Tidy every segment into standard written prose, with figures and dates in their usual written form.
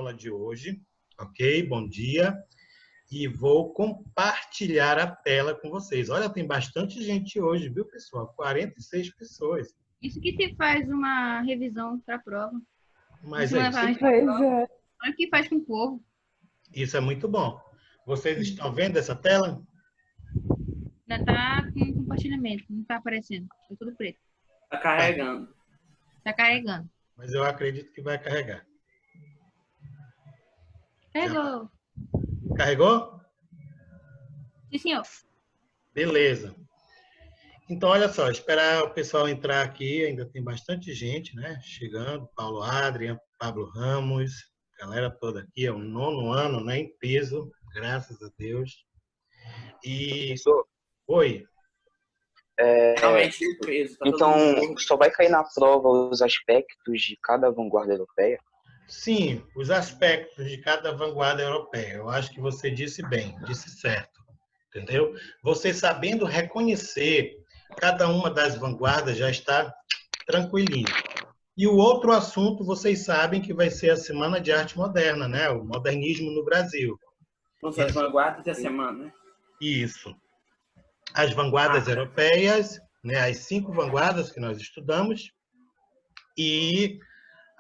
aula de hoje, ok? Bom dia. E vou compartilhar a tela com vocês. Olha, tem bastante gente hoje, viu, pessoal? 46 pessoas. Isso que se faz uma revisão para a prova. Mas Olha o que faz com o povo. Isso é muito bom. Vocês estão vendo essa tela? Ainda está com compartilhamento, não está aparecendo. É tudo preto. Está carregando. Está carregando. Mas eu acredito que vai carregar. Carregou. Carregou? Sim, senhor. Beleza. Então, olha só, esperar o pessoal entrar aqui, ainda tem bastante gente, né? Chegando, Paulo Adrian, Pablo Ramos, galera toda aqui, é o 9º ano, né? Em peso, graças a Deus. E... Professor, Oi. Realmente em peso. Tá então, todo mundo... só vai cair na prova os aspectos de cada vanguarda europeia? Sim, os aspectos de cada vanguarda europeia. Eu acho que você disse bem, disse certo. Entendeu? Você sabendo reconhecer cada uma das vanguardas já está tranquilinho. E o outro assunto, vocês sabem que vai ser a Semana de Arte Moderna, né? O modernismo no Brasil. As vanguardas da semana, né? Isso. As vanguardas europeias, né? As 5 vanguardas que nós estudamos, e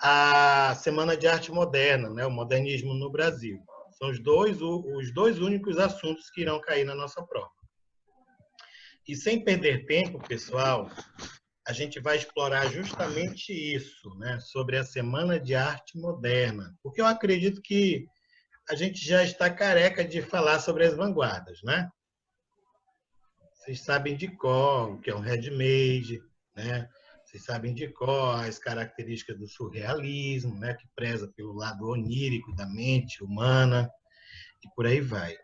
a Semana de Arte Moderna, né? O modernismo no Brasil. São os dois únicos assuntos que irão cair na nossa prova. E sem perder tempo, pessoal, a gente vai explorar justamente isso, né? Sobre a Semana de Arte Moderna. Porque eu acredito que a gente já está careca de falar sobre as vanguardas, né? Vocês sabem de cor o que é um handmade, né? Vocês sabem de cor as características do surrealismo, né? Que preza pelo lado onírico da mente humana, e por aí vai.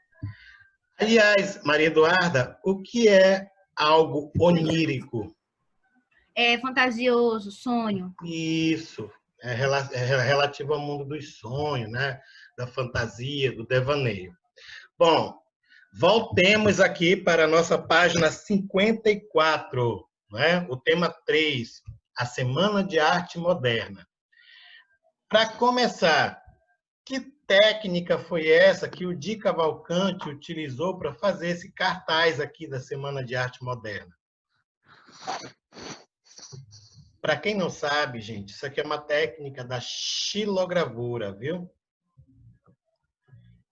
Aliás, Maria Eduarda, o que é algo onírico? É fantasioso, sonho. Isso, é relativo ao mundo dos sonhos, né? Da fantasia, do devaneio. Bom, voltemos aqui para a nossa página 54, né? O tema 3, a Semana de Arte Moderna. Para começar, que técnica foi essa que o Di Cavalcanti utilizou para fazer esse cartaz aqui da Semana de Arte Moderna? Para quem não sabe, gente, isso aqui é uma técnica da xilogravura, viu?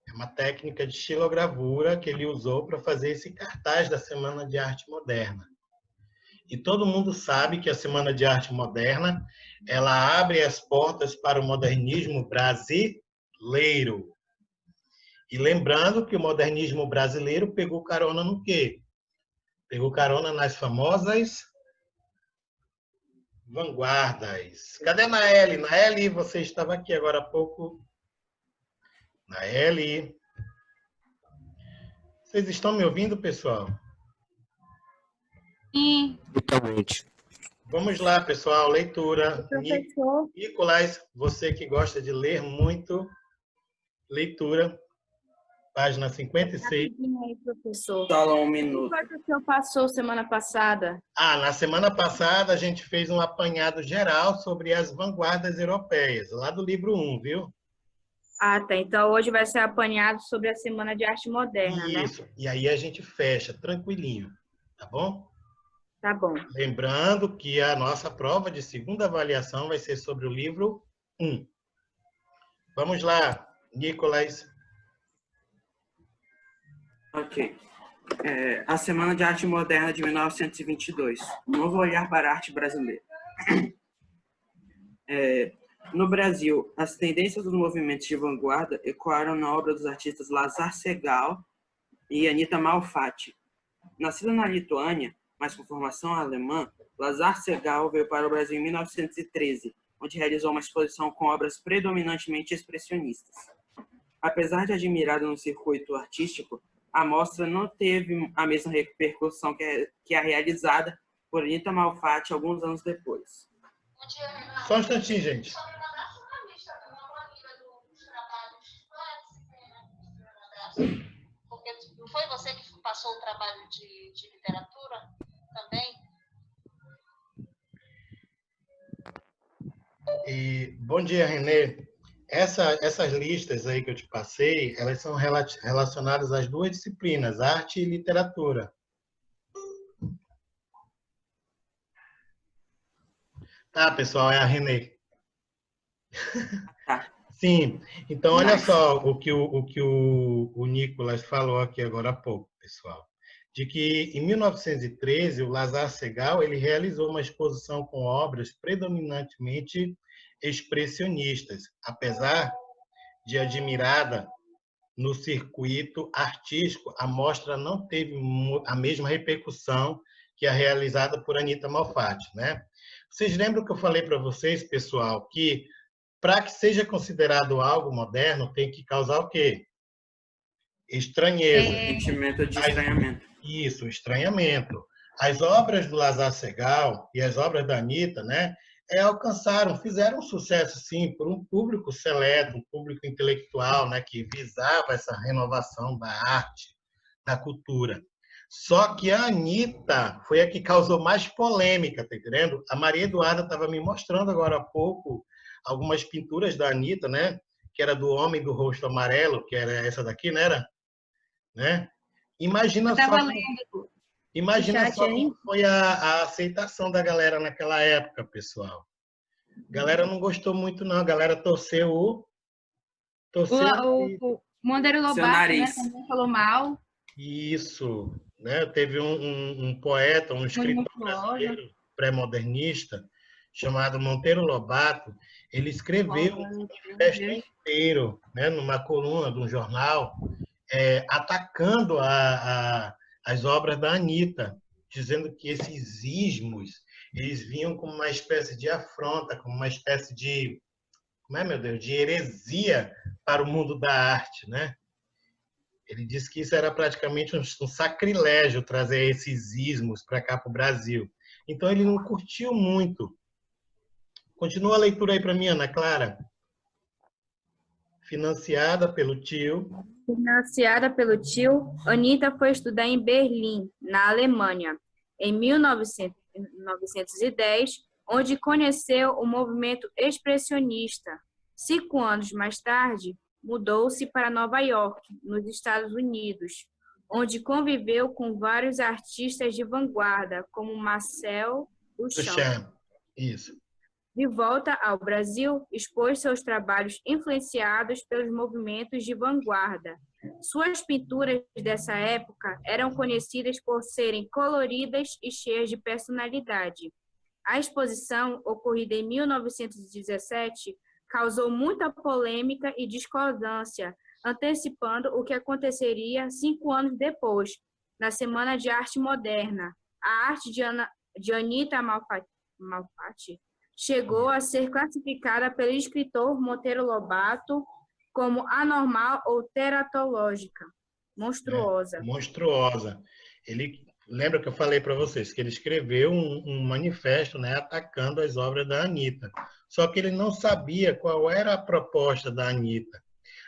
É uma técnica de xilogravura que ele usou para fazer esse cartaz da Semana de Arte Moderna. E todo mundo sabe que a Semana de Arte Moderna, ela abre as portas para o modernismo brasileiro. E lembrando que o modernismo brasileiro pegou carona no quê? Pegou carona nas famosas vanguardas. Cadê a Naeli? Naeli, você estava aqui agora há pouco. Naeli. Vocês estão me ouvindo, pessoal? Sim. Totalmente. Vamos lá, pessoal. Leitura. Professor. Nicolás, você que gosta de ler muito, leitura. Página 56. Aí, professor. Só um minuto. O que o senhor passou semana passada? Na semana passada a gente fez um apanhado geral sobre as vanguardas europeias, lá do livro 1, viu? Ah, tá. Então hoje vai ser apanhado sobre a Semana de Arte Moderna, né? Isso. E aí a gente fecha, tranquilinho, tá bom? Tá bom. Lembrando que a nossa prova de segunda avaliação vai ser sobre o livro 1. Vamos lá, Nicolás. Ok. A Semana de Arte Moderna de 1922. Um novo olhar para a arte brasileira. No Brasil, as tendências dos movimentos de vanguarda ecoaram na obra dos artistas Lazar Segal e Anita Malfatti. Nascido na Lituânia, mas com formação alemã, Lazar Segal veio para o Brasil em 1913, onde realizou uma exposição com obras predominantemente expressionistas. Apesar de admirada no circuito artístico, a mostra não teve a mesma repercussão que a realizada por Anita Malfatti alguns anos depois. Só um instantinho, gente. Porque não foi você que passou o trabalho de literatura também? Bom dia, Renê. Essas listas aí que eu te passei, elas são relacionadas às duas disciplinas, arte e literatura. Tá, pessoal, é a Renê. Tá. Sim, então olha Nice. só o Nicolas falou aqui agora há pouco, pessoal, de que em 1913 o Lazar Segal ele realizou uma exposição com obras predominantemente expressionistas, apesar de admirada no circuito artístico, a mostra não teve a mesma repercussão que a realizada por Anita Malfatti, né? Vocês lembram que eu falei para vocês, pessoal, que para que seja considerado algo moderno, tem que causar o quê? Estranheza. Sentimento de estranhamento. Isso, estranhamento. As obras do Lazar Segal e as obras da Anitta, né, fizeram um sucesso, sim, por um público seleto, um público intelectual, né, que visava essa renovação da arte, da cultura. Só que a Anitta foi a que causou mais polêmica, tá entendendo? A Maria Eduarda estava me mostrando agora há pouco algumas pinturas da Anitta, né? Que era do Homem do Rosto Amarelo, que era essa daqui, não era? Né? Imagina só, imagina só como foi a aceitação da galera naquela época, pessoal. A galera não gostou muito, não. A galera torceu O Monteiro Seu Lobato, né, nariz. também falou mal. Isso, né? Teve um poeta, um escritor brasileiro pré-modernista chamado Monteiro Lobato. Ele escreveu um manifesto inteiro, né, numa coluna de um jornal, atacando as obras da Anitta, dizendo que esses ismos eles vinham como uma espécie de afronta, como uma espécie de, como é, meu Deus, de heresia para o mundo da arte, né? Ele disse que isso era praticamente um sacrilégio trazer esses ismos para cá para o Brasil. Então ele não curtiu muito. Continua a leitura aí para mim, Ana Clara. Financiada pelo tio. Financiada pelo tio, Anitta foi estudar em Berlim, na Alemanha, em 1910, onde conheceu o movimento expressionista. 5 anos mais tarde, mudou-se para Nova York, nos Estados Unidos, onde conviveu com vários artistas de vanguarda, como Marcel Duchamp. Isso. De volta ao Brasil, expôs seus trabalhos influenciados pelos movimentos de vanguarda. Suas pinturas dessa época eram conhecidas por serem coloridas e cheias de personalidade. A exposição, ocorrida em 1917, causou muita polêmica e discordância, antecipando o que aconteceria 5 anos depois, na Semana de Arte Moderna. A arte de Anita Malfatti chegou a ser classificada pelo escritor Monteiro Lobato como anormal ou teratológica, monstruosa. Monstruosa. Ele lembra que eu falei para vocês que ele escreveu um manifesto, né, atacando as obras da Anitta. Só que ele não sabia qual era a proposta da Anitta.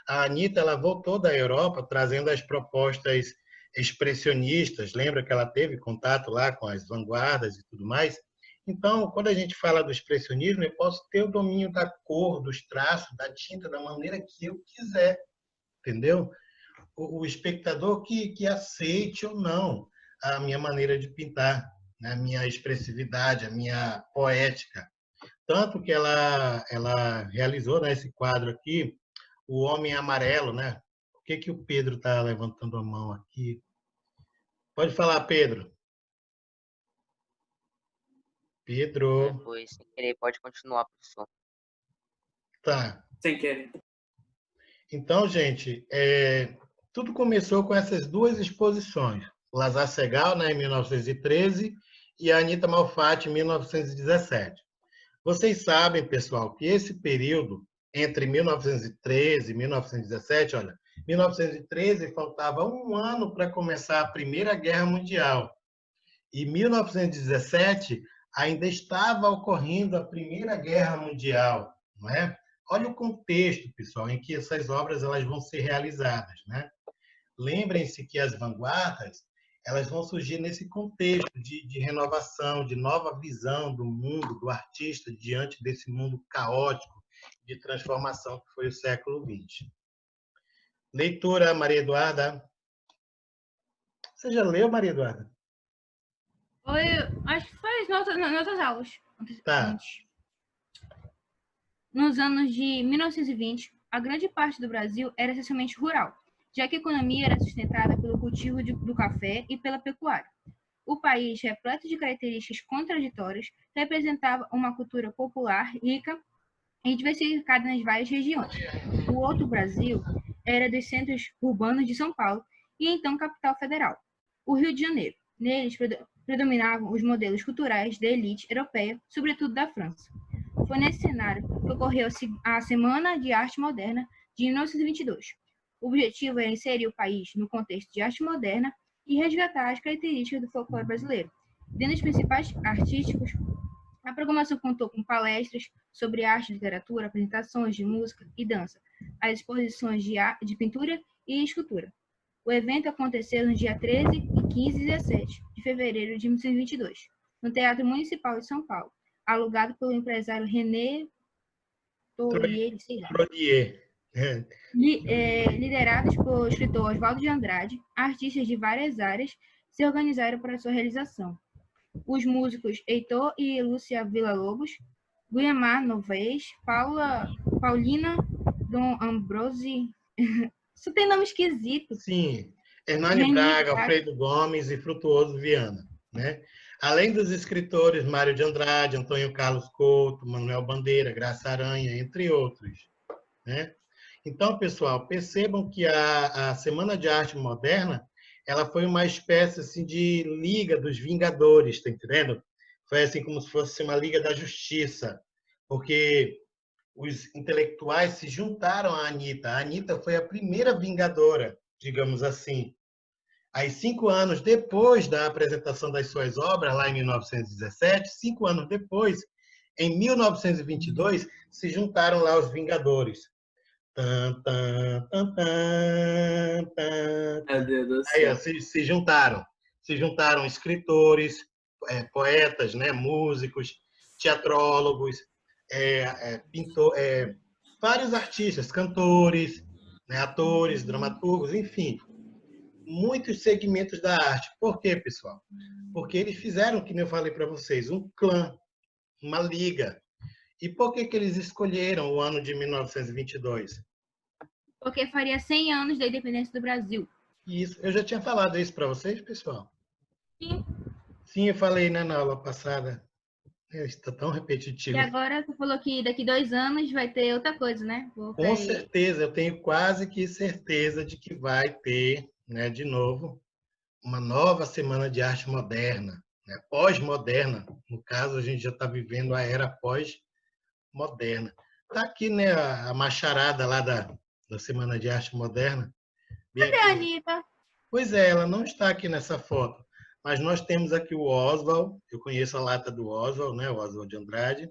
A Anitta ela voltou da Europa trazendo as propostas expressionistas. Lembra que ela teve contato lá com as vanguardas e tudo mais? Então, quando a gente fala do expressionismo, eu posso ter o domínio da cor, dos traços, da tinta, da maneira que eu quiser, entendeu? O espectador que aceite ou não a minha maneira de pintar, né? A minha expressividade, a minha poética. Tanto que ela realizou, né, esse quadro aqui, O Homem Amarelo, né? Por que o Pedro está levantando a mão aqui? Pode falar, Pedro. Pedro. Foi sem querer, pode continuar, professor. Tá. Sem querer. Então, gente, tudo começou com essas duas exposições. Lazar Segal, né, em 1913, e a Anita Malfatti, em 1917. Vocês sabem, pessoal, que esse período, entre 1913 e 1917, olha, 1913 faltava um ano para começar a Primeira Guerra Mundial. E 1917 ainda estava ocorrendo a Primeira Guerra Mundial, não é? Olha o contexto, pessoal, em que essas obras elas vão ser realizadas, né? Lembrem-se que as vanguardas elas vão surgir nesse contexto de renovação, de nova visão do mundo, do artista diante desse mundo caótico de transformação que foi o século XX. Leitura, Maria Eduarda. Você já leu, Maria Eduarda? Acho que foi nas outras aulas. Tá. Nos anos de 1920, a grande parte do Brasil era essencialmente rural, já que a economia era sustentada pelo cultivo do café e pela pecuária. O país, repleto de características contraditórias, representava uma cultura popular rica e diversificada nas várias regiões. O outro Brasil era dos centros urbanos de São Paulo e então capital federal, o Rio de Janeiro. Neles predominavam os modelos culturais da elite europeia, sobretudo da França. Foi nesse cenário que ocorreu a Semana de Arte Moderna de 1922. O objetivo era inserir o país no contexto de arte moderna e resgatar as características do folclore brasileiro. Dentre os principais artísticos, a programação contou com palestras sobre arte, literatura, apresentações de música e dança, as exposições de pintura e escultura. O evento aconteceu no dia 13, 15 e 17 de fevereiro de 1922, no Teatro Municipal de São Paulo, alugado pelo empresário René Trollier, liderados pelo escritor Oswaldo de Andrade. Artistas de várias áreas se organizaram para sua realização. Os músicos Heitor e Lúcia Villa-Lobos, Guiomar Novaes, Paulina Dom Ambrose... Isso tem nome esquisito. Sim, Hernani Braga, Alfredo Gomes e Frutuoso Viana, né? Além dos escritores Mário de Andrade, Antônio Carlos Couto, Manuel Bandeira, Graça Aranha, entre outros, né? Então, pessoal, percebam que a Semana de Arte Moderna ela foi uma espécie assim, de Liga dos Vingadores, tá entendendo? Foi assim como se fosse uma Liga da Justiça, porque os intelectuais se juntaram à Anitta. A Anitta foi a primeira vingadora, digamos assim. Aí, 5 anos depois da apresentação das suas obras, lá em 1917, 5 anos depois, em 1922, se juntaram lá os Vingadores. Tan, tan, tan, tan, tan. Meu Deus do Aí, céu. ó, se juntaram. Se juntaram escritores, poetas, né, músicos, teatrólogos, vários artistas, cantores, né, atores, dramaturgos, enfim, muitos segmentos da arte. Por quê, pessoal? Porque eles fizeram, como eu falei para vocês, um clã, uma liga. E por que eles escolheram o ano de 1922? Porque faria 100 anos da independência do Brasil. Isso, eu já tinha falado isso para vocês, pessoal? Sim. Sim, eu falei, né, na aula passada. Está tão repetitivo. E agora você falou que daqui 2 anos vai ter outra coisa, né? Com certeza, eu tenho quase que certeza de que vai ter, né, de novo, uma nova Semana de Arte Moderna, né, pós-moderna. No caso, a gente já está vivendo a era pós-moderna. Está aqui, né, a macharada lá da Semana de Arte Moderna. Cadê a Anitta? Pois é, ela não está aqui nessa foto. Mas nós temos aqui o Oswald, eu conheço a lata do Oswald, né? O Oswald de Andrade.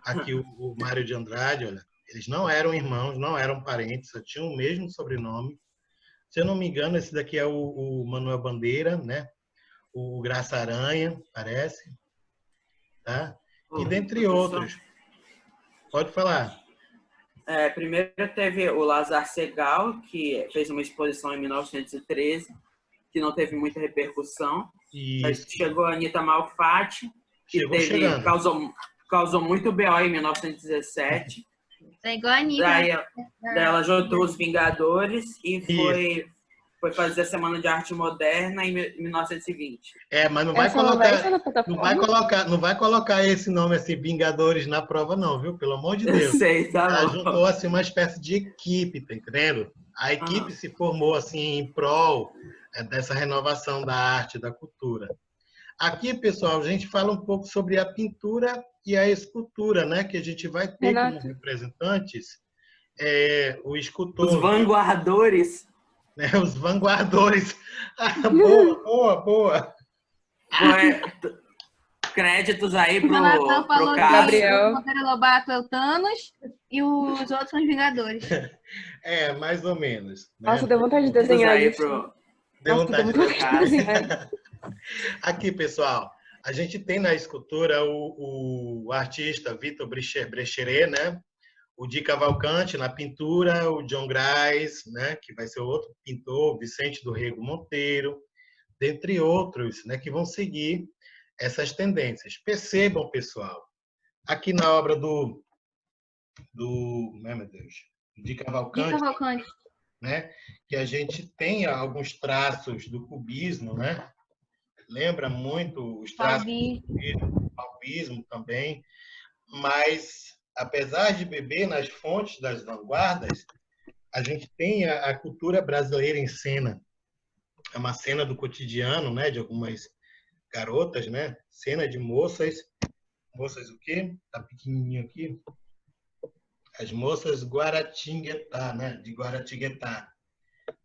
Aqui o Mário de Andrade, olha, eles não eram irmãos, não eram parentes, só tinham o mesmo sobrenome. Se eu não me engano, esse daqui é o Manuel Bandeira, né? O Graça Aranha, parece. Tá? E dentre outros. Pode falar. Primeiro teve o Lazar Segal, que fez uma exposição em 1913, que não teve muita repercussão. Isso. Chegou a Anitta Malfatti, que causou muito BO em 1917. É igual a Anitta. Daí ela juntou os Vingadores e foi fazer a Semana de Arte Moderna em 1920. Mas não vai colocar esse nome assim, Vingadores, na prova não, viu? Pelo amor de Deus. Eu sei, tá bom. Ela juntou assim uma espécie de equipe, tá entendendo? A equipe se formou assim em prol dessa renovação da arte, da cultura. Aqui, pessoal, a gente fala um pouco sobre a pintura e a escultura, né? Que a gente vai ter como representantes o escultor. Os vanguardores. Né? Os vanguardores. Boa. Créditos aí pro Gabriel. O Monteiro Lobato é o Thanos e os outros são os Vingadores. Mais ou menos. Nossa, deu vontade de desenhar isso. Deu vontade de desenhar. Aqui, pessoal, a gente tem na escultura o artista Vitor Brecheret, né? o Di Cavalcanti na pintura, o John Grais, né, que vai ser outro pintor, Vicente do Rego Monteiro, dentre outros, né, que vão seguir essas tendências. Percebam, pessoal, aqui na obra meu Deus, Di De Cavalcanti, Cavalcante. né, que a gente tem alguns traços do cubismo, né? Lembra muito os traços Fauvi. do fauvismo também, mas apesar de beber nas fontes das vanguardas, a gente tem a cultura brasileira em cena. É uma cena do cotidiano, né, de algumas garotas, né? Cena de moças o quê? Tá pequenininho aqui. As moças Guaratinguetá, né? De Guaratinguetá,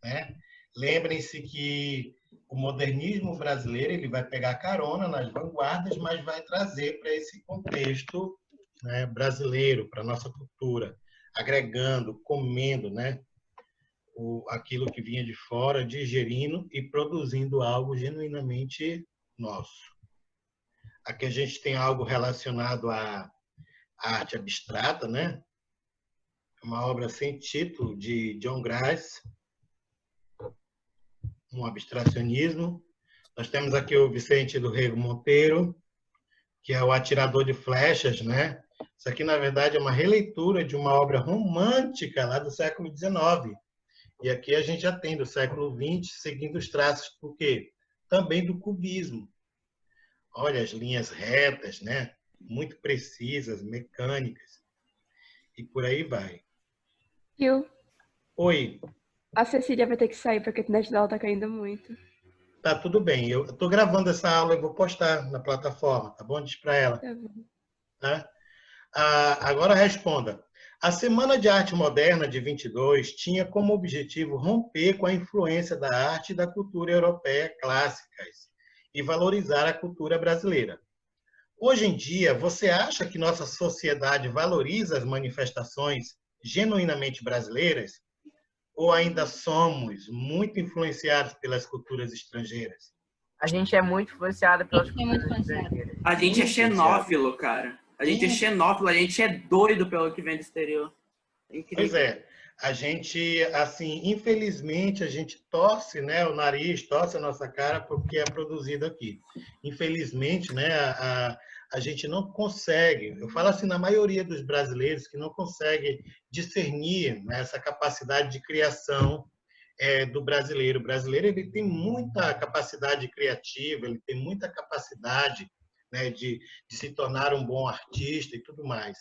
né? Lembrem-se que o modernismo brasileiro ele vai pegar carona nas vanguardas, mas vai trazer para esse contexto, né, brasileiro, para a nossa cultura, agregando, comendo, né, aquilo que vinha de fora, digerindo e produzindo algo genuinamente nosso. Aqui a gente tem algo relacionado à arte abstrata, né? Uma obra sem título de John Grais, um abstracionismo. Nós temos aqui o Vicente do Rego Monteiro, que é o atirador de flechas, né? Isso aqui, na verdade, é uma releitura de uma obra romântica lá do século XIX. E aqui a gente já tem do século XX, seguindo os traços do quê? Também do cubismo. Olha as linhas retas, né? Muito precisas, mecânicas. E por aí vai. Viu? Oi, A Cecília vai ter que sair porque a internet dela tá caindo muito. tá tudo bem. Eu estou gravando essa aula e vou postar na plataforma, tá bom? Diz para ela. Tá bom. Tá? Agora responda. A Semana de Arte Moderna de 22 tinha como objetivo romper com a influência da arte e da cultura europeia clássicas e valorizar a cultura brasileira. Hoje em dia, você acha que nossa sociedade valoriza as manifestações genuinamente brasileiras? Ou ainda somos muito influenciados pelas culturas estrangeiras? A gente é muito influenciada pelas A gente é muito culturas influenciado. estrangeiras. A gente é xenófilo, cara. A gente é xenófilo, a gente é doido pelo que vem do exterior. É incrível. Pois é. A gente, assim, infelizmente, a gente torce, né, o nariz, torce a nossa cara porque é produzido aqui. Infelizmente, né, a gente não consegue, eu falo assim, na maioria dos brasileiros que não consegue discernir, né, essa capacidade de criação do brasileiro. O brasileiro ele tem muita capacidade criativa, ele tem muita capacidade, né, de se tornar um bom artista e tudo mais.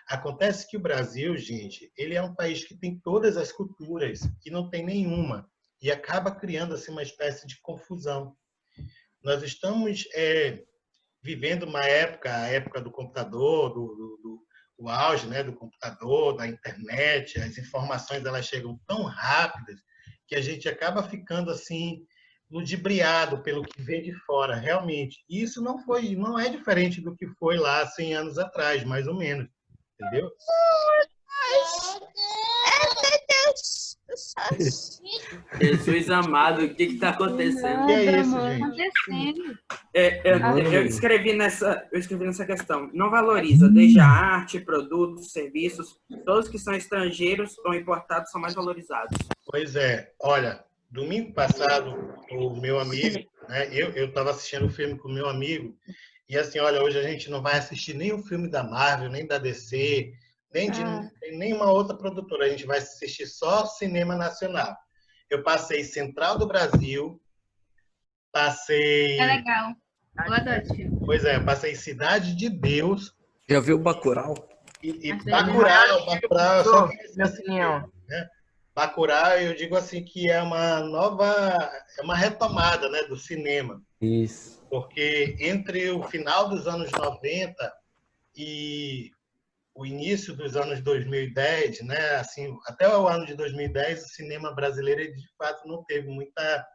Acontece que o Brasil, gente, ele é um país que tem todas as culturas e não tem nenhuma. E acaba criando assim, uma espécie de confusão. Nós estamos vivendo uma época, a época do computador, do auge, né, do computador, da internet. As informações elas chegam tão rápidas que a gente acaba ficando assim ludibriado pelo que vem de fora, realmente. E isso não é diferente do que foi lá 100 anos atrás, mais ou menos. Entendeu? Jesus amado, o que está acontecendo? Que é isso, mano. gente? Acontecendo. Eu escrevi nessa questão. Não valoriza, desde a arte, produtos, serviços, todos que são estrangeiros ou importados são mais valorizados. Pois é. Olha, domingo passado, o meu amigo, né, eu estava assistindo o filme com o meu amigo, e assim, olha, hoje a gente não vai assistir nem o filme da Marvel, nem da DC, nem de nenhuma outra produtora. A gente vai assistir só cinema nacional. Eu passei Central do Brasil, passei... É legal. Eu adoro esse filme. Pois é, passei Cidade de Deus. Já viu Bacurau? E Acho Bacurau, eu só conheci Minha esse opinião. filme, né? Bacurau, eu digo assim que é uma retomada, né, do cinema. Isso. Porque entre o final dos anos 90 e o início dos anos 2010, né, assim, até o ano de 2010, o cinema brasileiro ele, de fato não teve muita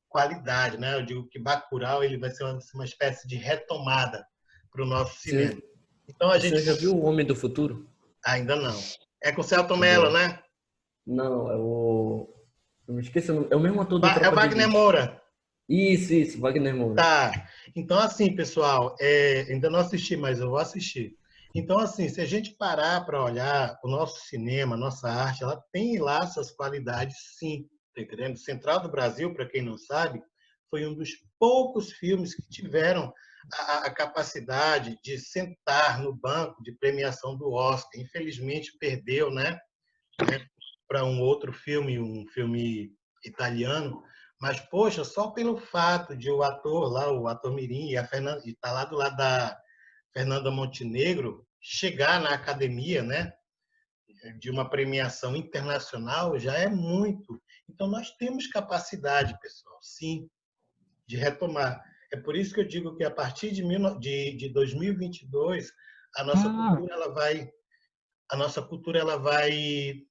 qualidade, né? Eu digo que Bacurau ele vai ser uma espécie de retomada para o nosso cinema. Então a gente Você já viu O Homem do Futuro? ainda não. É com o Celton Mello, né? Não, é o... Eu me esqueci o nome. É o mesmo ator do É o Tropa de Wagner Elite. Moura. Isso, Wagner Moura. Tá. Então, assim, pessoal, ainda não assisti, mas eu vou assistir. Então, assim, se a gente parar para olhar o nosso cinema, a nossa arte, ela tem lá suas qualidades, sim. Tá entendendo? Central do Brasil, para quem não sabe, foi um dos poucos filmes que tiveram a capacidade de sentar no banco de premiação do Oscar. Infelizmente, perdeu, né, para um outro filme, um filme italiano. Mas, poxa, só pelo fato de o ator lá, o ator mirim, e estar lá do lado da Fernanda Montenegro, chegar na academia, né, de uma premiação internacional, já é muito. Então, nós temos capacidade, pessoal, sim, de retomar. É por isso que eu digo que, a partir de 2022, a nossa cultura ela vai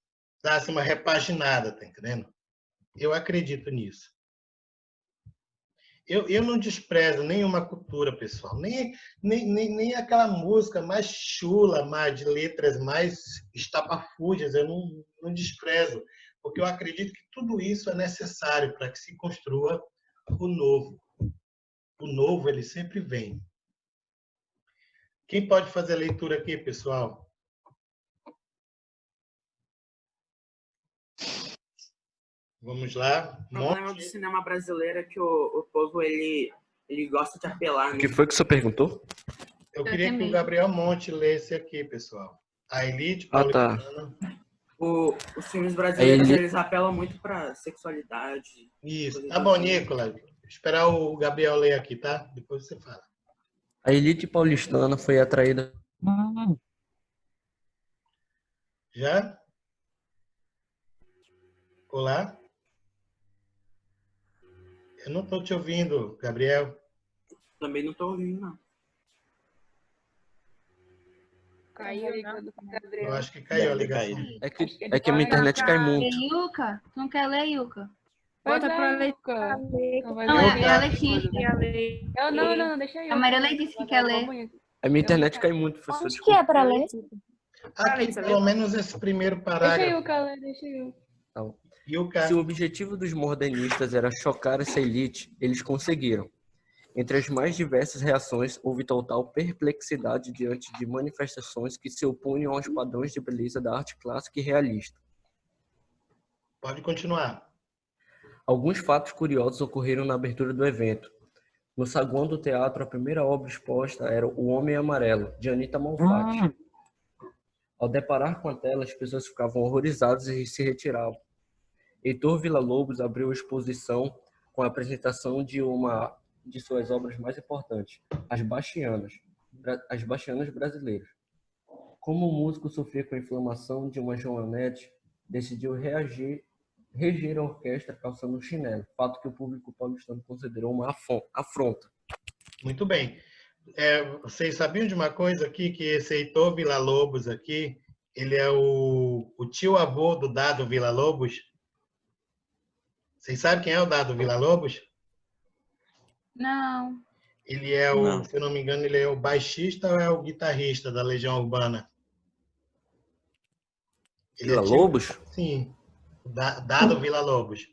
dar assim, uma repaginada, tá entendendo? Eu acredito nisso. Eu não desprezo nenhuma cultura, pessoal. Nem aquela música mais chula, mais, de letras mais estapafúrdias, eu não desprezo. Porque eu acredito que tudo isso é necessário para que se construa o novo. O novo, ele sempre vem. Quem pode fazer a leitura aqui, pessoal? Vamos lá. O problema do cinema brasileiro é que o povo, ele gosta de apelar, O né? que foi que você perguntou? Eu queria que o Gabriel Monte lesse aqui, pessoal. A elite Ah, tá. paulistana. Os filmes brasileiros, Ele- eles apelam muito para sexualidade. Isso. coisas Tá bom, assim. Nicolas. Esperar o Gabriel ler aqui, tá? Depois você fala. A elite paulistana foi atraída. Já? Olá? Eu não estou te ouvindo, Gabriel. Também não tô ouvindo, não. Caiu a ligação do Eu Gabriel. acho que caiu a ligação. É que a minha internet cai muito. Yuka, tu não quer ler, Yuka? Bota pra ler. Yuka. Não, é a Letícia. Não, deixa eu. A Maria disse que quer ler. A minha internet cai muito, professor. Onde que é para ler? Aqui, pelo menos esse primeiro Deixa parágrafo. eu, Yuka, deixa eu. Não. Yuka. Se o objetivo dos modernistas era chocar essa elite, eles conseguiram. Entre as mais diversas reações, houve total perplexidade diante de manifestações que se opunham aos padrões de beleza da arte clássica e realista. Pode continuar. Alguns fatos curiosos ocorreram na abertura do evento. No saguão do teatro, a primeira obra exposta era O Homem Amarelo, de Anita Malfatti. Ao deparar com a tela, as pessoas ficavam horrorizadas e se retiravam. Heitor Villa-Lobos abriu a exposição com a apresentação de uma de suas obras mais importantes, As Bachianas brasileiras. Como o músico sofria com a inflamação de uma joanete, decidiu reger a orquestra calçando um chinelo, fato que o público paulistano considerou uma afronta. Muito bem. Vocês sabiam de uma coisa aqui, que esse Heitor Villa-Lobos aqui, ele é o tio-avô do Dado Villa-Lobos? Vocês sabem quem é o Dado Villa-Lobos? Não. Ele é se eu não me engano, ele é o baixista ou é o guitarrista da Legião Urbana? Villa-Lobos? Sim. Dado Villa-Lobos.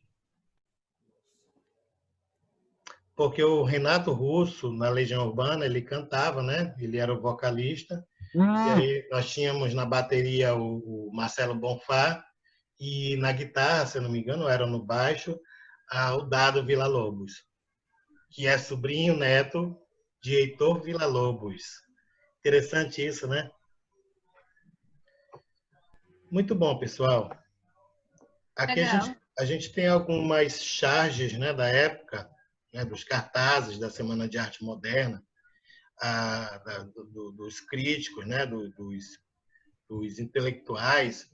Porque o Renato Russo, na Legião Urbana, ele cantava, né? Ele era o vocalista. E aí nós tínhamos na bateria o Marcelo Bonfá e na guitarra, se eu não me engano, era no baixo, o Dado Villa-Lobos, que é sobrinho neto de Heitor Villa-Lobos. Interessante isso, né? Muito bom, pessoal. Aqui a gente tem algumas charges, né, da época, né, dos cartazes da Semana de Arte Moderna, dos críticos, né, dos intelectuais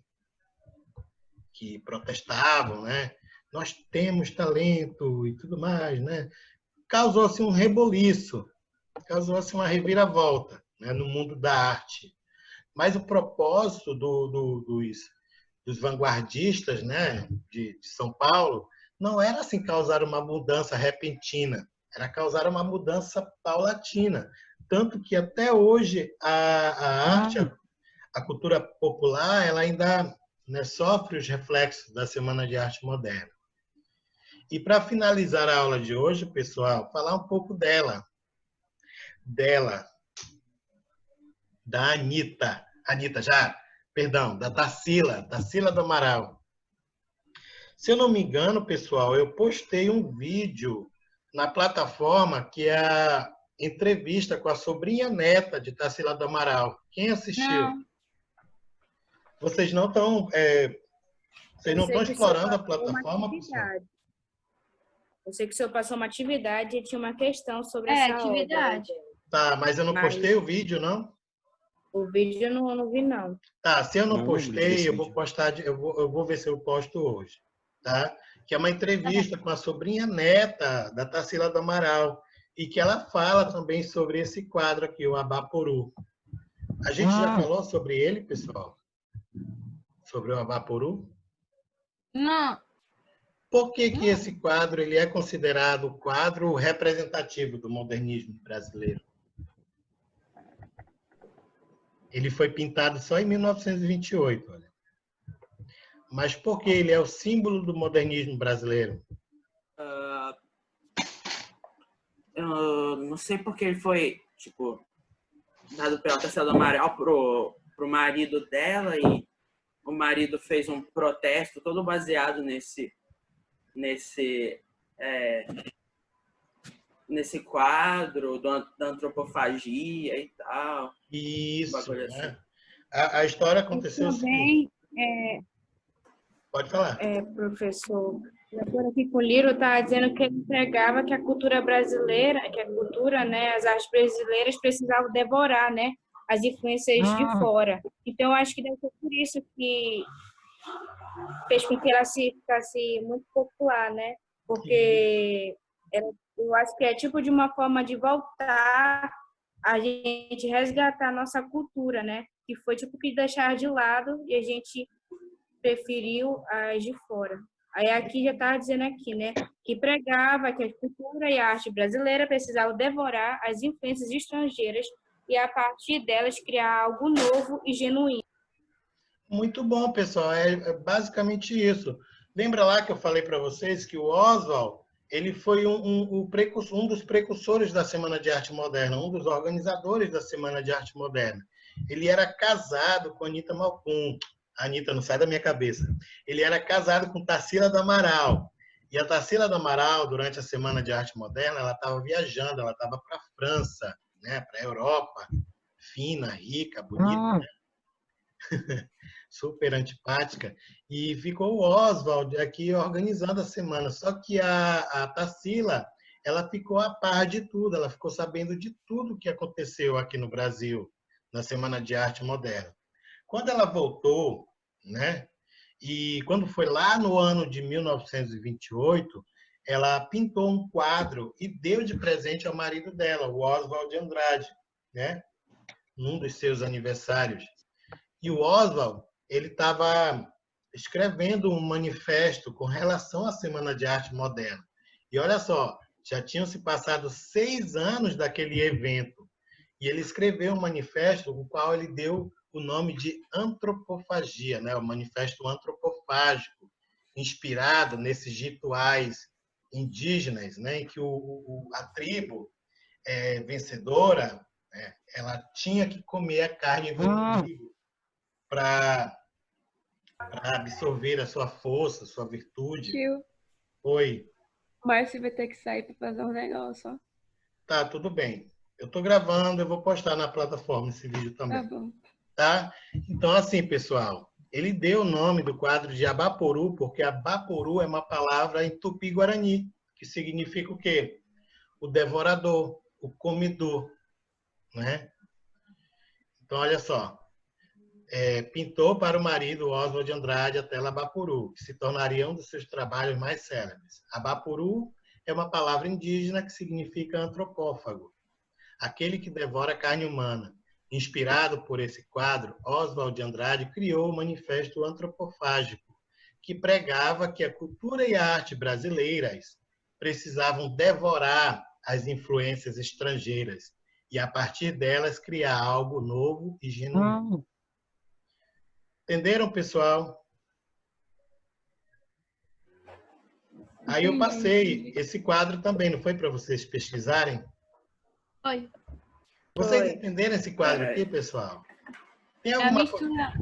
que protestavam, né? Nós temos talento e tudo mais, né? Causou-se um reboliço, causou-se uma reviravolta, né, no mundo da arte. Mas o propósito dos vanguardistas, né, de São Paulo não era assim causar uma mudança repentina, era causar uma mudança paulatina. Tanto que até hoje a arte, a cultura popular, ela ainda, né, sofre os reflexos da Semana de Arte Moderna. E para finalizar a aula de hoje, pessoal, falar um pouco dela, da da Tarsila do Amaral. Se eu não me engano, pessoal, eu postei um vídeo na plataforma que é a entrevista com a sobrinha neta de Tarsila do Amaral. Quem assistiu? Não. Vocês não estão vocês não estão explorando a plataforma, pessoal? Eu sei que o senhor passou uma atividade e tinha uma questão sobre É, essa atividade. obra. Tá, mas eu não postei o vídeo, não? O vídeo eu não vi, não. Tá, se eu não postei, eu vou vídeo. postar, eu vou ver se eu posto hoje, tá? Que é uma entrevista com a sobrinha neta da Tarsila do Amaral e que ela fala também sobre esse quadro aqui, o Abaporu. A gente já falou sobre ele, pessoal? Sobre o Abaporu? Não. Por que que esse quadro ele é considerado o quadro representativo do modernismo brasileiro? Ele foi pintado só em 1928, olha. Mas por que ele é o símbolo do modernismo brasileiro? Não sei porque ele foi, tipo, dado pela Tarsila do Amaral pro marido dela e o marido fez um protesto todo baseado nesse quadro da antropofagia e tal. Isso, Bagulho né? assim. A história aconteceu o seguinte. Pode falar. Professor, de acordo aqui com o Liro, está dizendo que ele pregava que a cultura brasileira, né, as artes brasileiras precisavam devorar, né, as influências de fora. Então, eu acho que deve ser por isso que fez com que ela ficasse muito popular, né? Porque eu acho que é tipo de uma forma de voltar a gente resgatar a nossa cultura, né? Que foi tipo que deixar de lado e a gente preferiu as de fora. Aí aqui já está dizendo aqui, né? Que pregava que a cultura e a arte brasileira precisavam devorar as influências estrangeiras e a partir delas criar algo novo e genuíno. Muito bom, pessoal. É basicamente isso. Lembra lá que eu falei para vocês que o Oswald ele foi um dos precursores da Semana de Arte Moderna, um dos organizadores da Semana de Arte Moderna. Ele era casado com Anita Malcum. Anita, não sai da minha cabeça. Ele era casado com Tarsila do Amaral. E a Tarsila do Amaral, durante a Semana de Arte Moderna, ela estava viajando, ela estava para a França, né, para a Europa, fina, rica, bonita, né? Super antipática. E ficou o Oswald aqui organizando a semana. Só que a Tarsila, ela ficou a par de tudo, ela ficou sabendo de tudo que aconteceu aqui no Brasil, na Semana de Arte Moderna. Quando ela voltou, né? E quando foi lá no ano de 1928, ela pintou um quadro e deu de presente ao marido dela, o Oswald de Andrade, né? Num dos seus aniversários. E o Oswald, ele estava escrevendo um manifesto com relação à Semana de Arte Moderna. E olha só, já tinham se passado 6 anos daquele evento. E ele escreveu um manifesto, o qual ele deu o nome de antropofagia, né? O manifesto antropofágico, inspirado nesses rituais indígenas, né? Em que a tribo vencedora, né? Ela tinha que comer a carne do inimigo para absorver a sua força, a sua virtude. Tio, Oi. o Márcio vai ter que sair para fazer um negócio, ó. Tá, tudo bem. Eu estou gravando, eu vou postar na plataforma esse vídeo também. Tá bom. Tá? Então, assim, pessoal, ele deu o nome do quadro de Abaporu, porque Abaporu é uma palavra em tupi-guarani, que significa o quê? O devorador, o comedor, né? Então, olha só. Pintou para o marido Oswald de Andrade a tela Abaporu, que se tornaria um dos seus trabalhos mais célebres. Abaporu é uma palavra indígena que significa antropófago, aquele que devora a carne humana. Inspirado por esse quadro, Oswald de Andrade criou o Manifesto Antropofágico, que pregava que a cultura e a arte brasileiras precisavam devorar as influências estrangeiras e, a partir delas, criar algo novo e genuíno. Entenderam, pessoal? Aí eu passei esse quadro também, não foi para vocês pesquisarem? Foi. Vocês Foi. entenderam esse quadro aqui, pessoal? Tem É a alguma, mistura.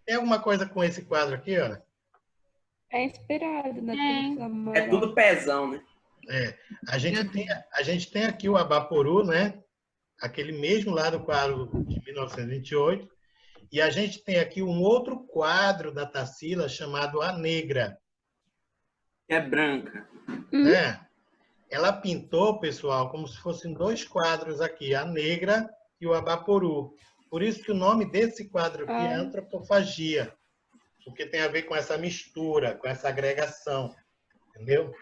tem alguma coisa com esse quadro aqui, olha? É inspirado na Tem. tradição É tudo pezão, né? A gente tem aqui o Abaporu, né? Aquele mesmo lá do quadro de 1928. E a gente tem aqui um outro quadro da Tarsila chamado A Negra. É branca. Né? Ela pintou, pessoal, como se fossem dois quadros aqui, a Negra e o Abaporu. Por isso que o nome desse quadro aqui é Antropofagia, porque tem a ver com essa mistura, com essa agregação, entendeu?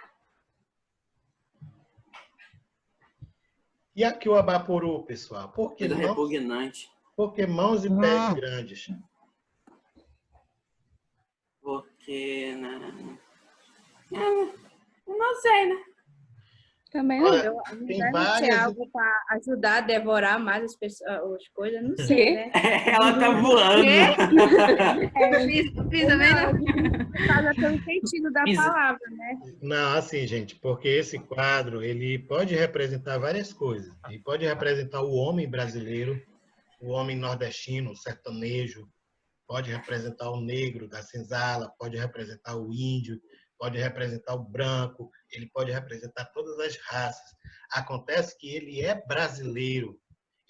E aqui o Abaporu, pessoal, Coisa repugnante. porque mãos e pés grandes. Porque, né? Eu não sei, né? Também Olha, Eu, tem deve ser várias... algo para ajudar a devorar mais as pessoas, as coisas, não sei, né? Ela tá voando. Pisa bem na... Por causa pelo sentido da Pisa. palavra, né? Não, assim, gente, porque esse quadro, ele pode representar várias coisas. Ele pode representar o homem brasileiro, o homem nordestino, o sertanejo, pode representar o negro da senzala, pode representar o índio, pode representar o branco, ele pode representar todas as raças. Acontece que ele é brasileiro.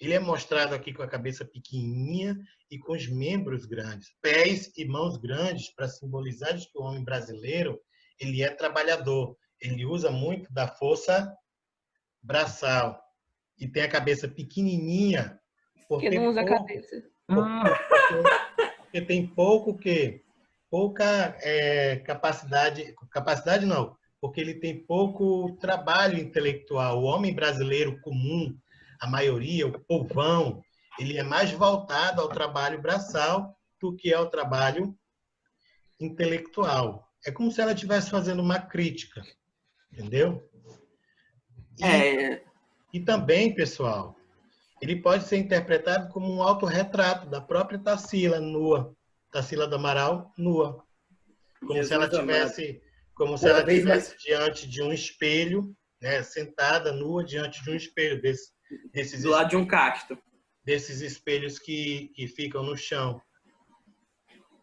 Ele é mostrado aqui com a cabeça pequenininha e com os membros grandes, pés e mãos grandes, para simbolizar que o homem brasileiro ele é trabalhador. Ele usa muito da força braçal e tem a cabeça pequenininha porque não usa a cabeça. Porque tem pouca capacidade não, porque ele tem pouco trabalho intelectual. O homem brasileiro comum, a maioria, o povão, ele é mais voltado ao trabalho braçal do que ao trabalho intelectual. É como se ela estivesse fazendo uma crítica, entendeu? E também, pessoal, ele pode ser interpretado como um autorretrato da própria Tarsila nua, Tarsila do Amaral nua, como se ela tivesse diante de um espelho, né, sentada nua diante de um espelho desses do lado de um cacto, desses espelhos que ficam no chão.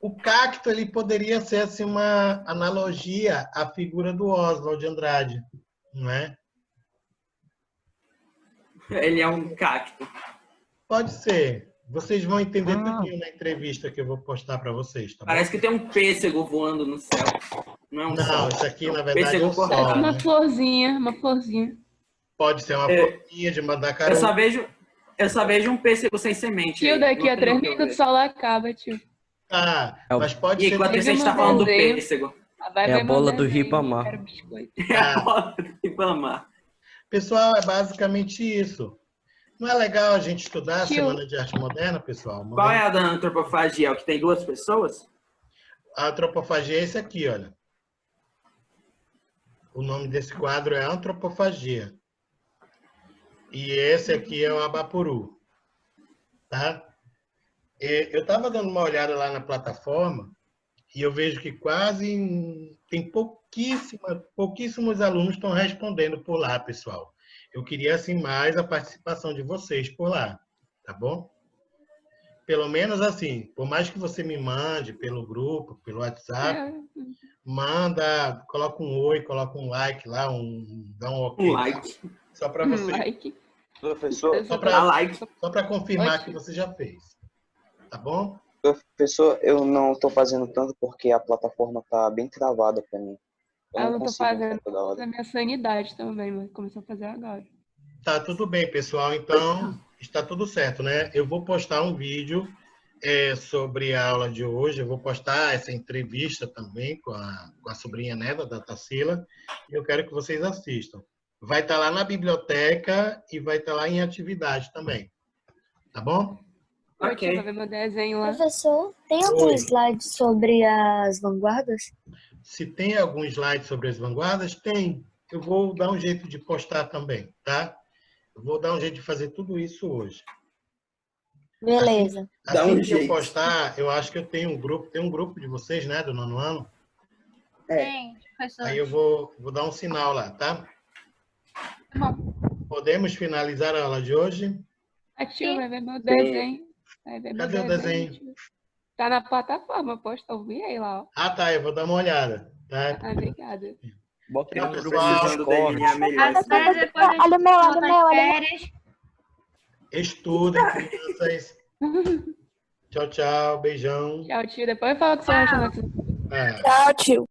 O cacto ele poderia ser assim uma analogia à figura do Oswald de Andrade, não é? Ele é um cacto. Pode ser. Vocês vão entender tudinho na entrevista que eu vou postar para vocês, tá bom? Parece que tem um pêssego voando no céu. Não é um sol. Isso aqui na verdade é um sol. É uma né? florzinha, uma florzinha. Pode ser uma florzinha de mandacaru. Eu só vejo um pêssego sem semente. Tio, daqui a 3 minutos o sol acaba, tio. Mas pode ser... Enquanto isso a gente tá falando do pêssego. É a bola do Ribamar. É a bola do Ribamar. Pessoal, é basicamente isso. Não é legal a gente estudar a Semana de Arte Moderna, pessoal? Qual é a da antropofagia? É o que tem 2 pessoas? A antropofagia é esse aqui, olha. O nome desse quadro é Antropofagia. E esse aqui é o Abaporu. Tá? Eu estava dando uma olhada lá na plataforma e eu vejo que tem pouquíssimos alunos estão respondendo por lá, pessoal. Eu queria, assim, mais a participação de vocês por lá, tá bom? Pelo menos, assim, por mais que você me mande pelo grupo, pelo WhatsApp, manda, coloca um oi, coloca um like lá, dá um ok. Um like. Só para você. Like. Professor, só para confirmar que você já fez. Tá bom? Professor, eu não estou fazendo tanto porque a plataforma está bem travada para mim. Eu não tô fazendo da minha sanidade também, mas começou a fazer agora. Tá tudo bem, pessoal. Então, está tudo certo, né? Eu vou postar um vídeo sobre a aula de hoje. Eu vou postar essa entrevista também com a sobrinha neta da Tarsila. E eu quero que vocês assistam. Vai estar lá na biblioteca e vai estar lá em atividade também. Tá bom? Ok. Vou ver meu desenho lá. Professor, tem algum slide sobre as vanguardas? Se tem algum slide sobre as vanguardas, tem. Eu vou dar um jeito de postar também, tá? Eu vou dar um jeito de fazer tudo isso hoje. Beleza. Assim que eu postar, eu acho que eu tenho um grupo. Tem um grupo de vocês, né, do 9º ano? Tem, professor. Aí eu vou dar um sinal lá, tá? Bom. Podemos finalizar a aula de hoje? Tio, vai ver meu desenho. Vai ver meu Cadê o desenho? tio. Tá na plataforma, posta o vídeo aí lá, ó. Ah, tá, eu vou dar uma olhada. Tá? Obrigada. Bota Tchau, no grupo pessoal. do Precisando Discord. delinear melhor. Às vezes depois a Olha o meu, olha o volta meu, às olha o meu. férias. Estudem, crianças. Tchau, tchau. Beijão. Tchau, tio. Depois fala o que você acha. É. Tchau, tio.